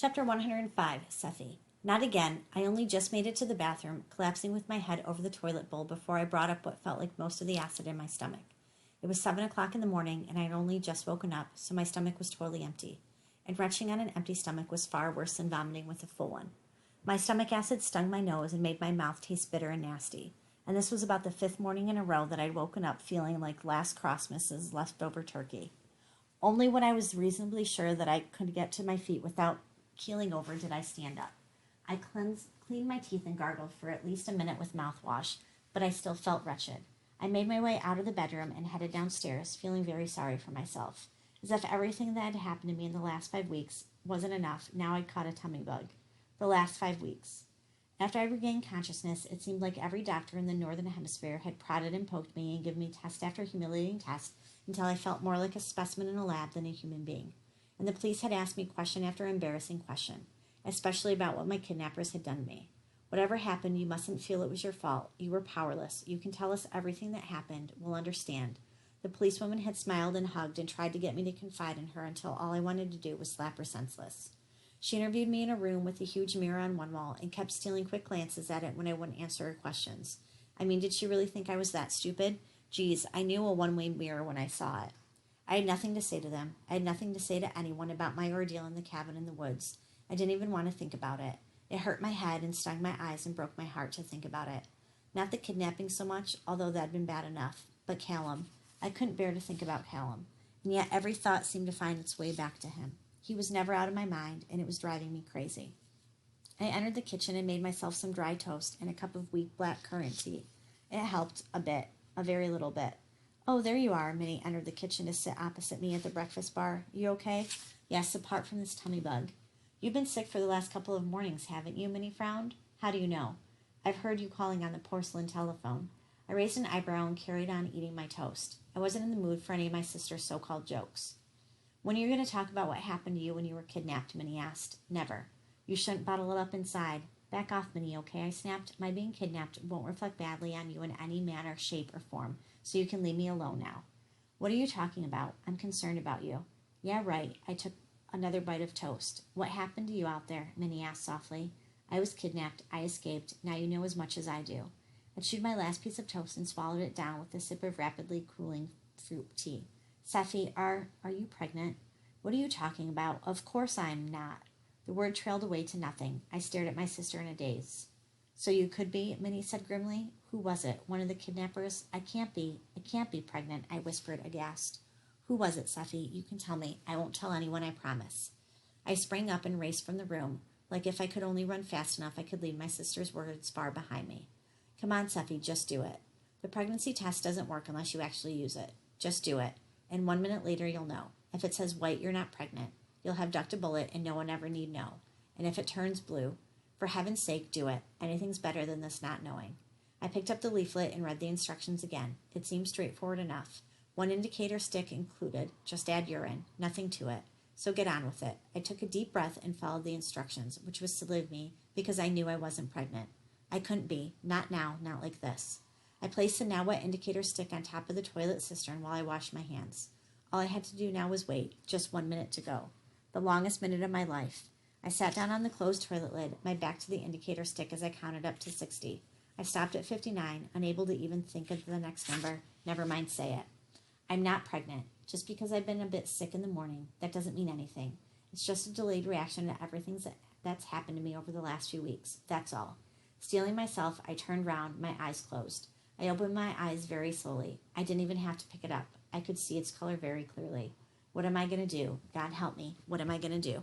Chapter 105, Sefi. Not again. I only just made it to the bathroom, collapsing with my head over the toilet bowl before I brought up what felt like most of the acid in my stomach. It was 7 o'clock in the morning, and I had only just woken up, so my stomach was totally empty. And retching on an empty stomach was far worse than vomiting with a full one. My stomach acid stung my nose and made my mouth taste bitter and nasty. And this was about the fifth morning in a row that I'd woken up feeling like last Christmas's leftover turkey. Only when I was reasonably sure that I could get to my feet without keeling over did I stand up. I cleaned my teeth and gargled for at least a minute with mouthwash, but I still felt wretched. I made my way out of the bedroom and headed downstairs, feeling very sorry for myself. As if everything that had happened to me in the last 5 weeks wasn't enough, now I'd caught a tummy bug. The last 5 weeks. After I regained consciousness, it seemed like every doctor in the Northern Hemisphere had prodded and poked me and given me test after humiliating test until I felt more like a specimen in a lab than a human being. And the police had asked me question after embarrassing question, especially about what my kidnappers had done to me. Whatever happened, you mustn't feel it was your fault. You were powerless. You can tell us everything that happened. We'll understand. The policewoman had smiled and hugged and tried to get me to confide in her until all I wanted to do was slap her senseless. She interviewed me in a room with a huge mirror on one wall and kept stealing quick glances at it when I wouldn't answer her questions. I mean, did she really think I was that stupid? Geez, I knew a one-way mirror when I saw it. I had nothing to say to them. I had nothing to say to anyone about my ordeal in the cabin in the woods. I didn't even want to think about it. It hurt my head and stung my eyes and broke my heart to think about it. Not the kidnapping so much, although that had been bad enough, but Callum. I couldn't bear to think about Callum, and yet every thought seemed to find its way back to him. He was never out of my mind, and it was driving me crazy. I entered the kitchen and made myself some dry toast and a cup of weak black currant tea. It helped a bit, a very little bit. Oh, there you are. Minnie entered the kitchen to sit opposite me at the breakfast bar. You okay? Yes, apart from this tummy bug. You've been sick for the last couple of mornings, haven't you? Minnie frowned. How do you know? I've heard you calling on the porcelain telephone. I raised an eyebrow and carried on eating my toast. I wasn't in the mood for any of my sister's so-called jokes. When are you going to talk about what happened to you when you were kidnapped? Minnie asked. Never. You shouldn't bottle it up inside. Back off, Minnie, okay? I snapped. My being kidnapped won't reflect badly on you in any manner, shape, or form, so you can leave me alone now. What are you talking about? I'm concerned about you. Yeah, right. I took another bite of toast. What happened to you out there? Minnie asked softly. I was kidnapped. I escaped. Now you know as much as I do. I chewed my last piece of toast and swallowed it down with a sip of rapidly cooling fruit tea. Sefi, are you pregnant? What are you talking about? Of course I'm not. The word trailed away to nothing. I stared at my sister in a daze. So you could be, Minnie said grimly. Who was it? One of the kidnappers? I can't be pregnant, I whispered, aghast. Who was it, Sefi? You can tell me. I won't tell anyone, I promise. I sprang up and raced from the room. Like if I could only run fast enough, I could leave my sister's words far behind me. Come on, Sefi, just do it. The pregnancy test doesn't work unless you actually use it. Just do it. And 1 minute later, you'll know. If it says white, you're not pregnant. You'll have ducked a bullet and no one ever need know. And if it turns blue, for heaven's sake, do it. Anything's better than this not knowing. I picked up the leaflet and read the instructions again. It seemed straightforward enough. One indicator stick included. Just add urine. Nothing to it. So get on with it. I took a deep breath and followed the instructions, which was silly of me because I knew I wasn't pregnant. I couldn't be. Not now. Not like this. I placed the now wet indicator stick on top of the toilet cistern while I washed my hands. All I had to do now was wait. Just 1 minute to go. The longest minute of my life. I sat down on the closed toilet lid, my back to the indicator stick as I counted up to 60. I stopped at 59, unable to even think of the next number. Never mind say it. I'm not pregnant. Just because I've been a bit sick in the morning, that doesn't mean anything. It's just a delayed reaction to everything that's happened to me over the last few weeks. That's all. Steeling myself, I turned round, my eyes closed. I opened my eyes very slowly. I didn't even have to pick it up. I could see its color very clearly. What am I going to do? God help me. What am I going to do?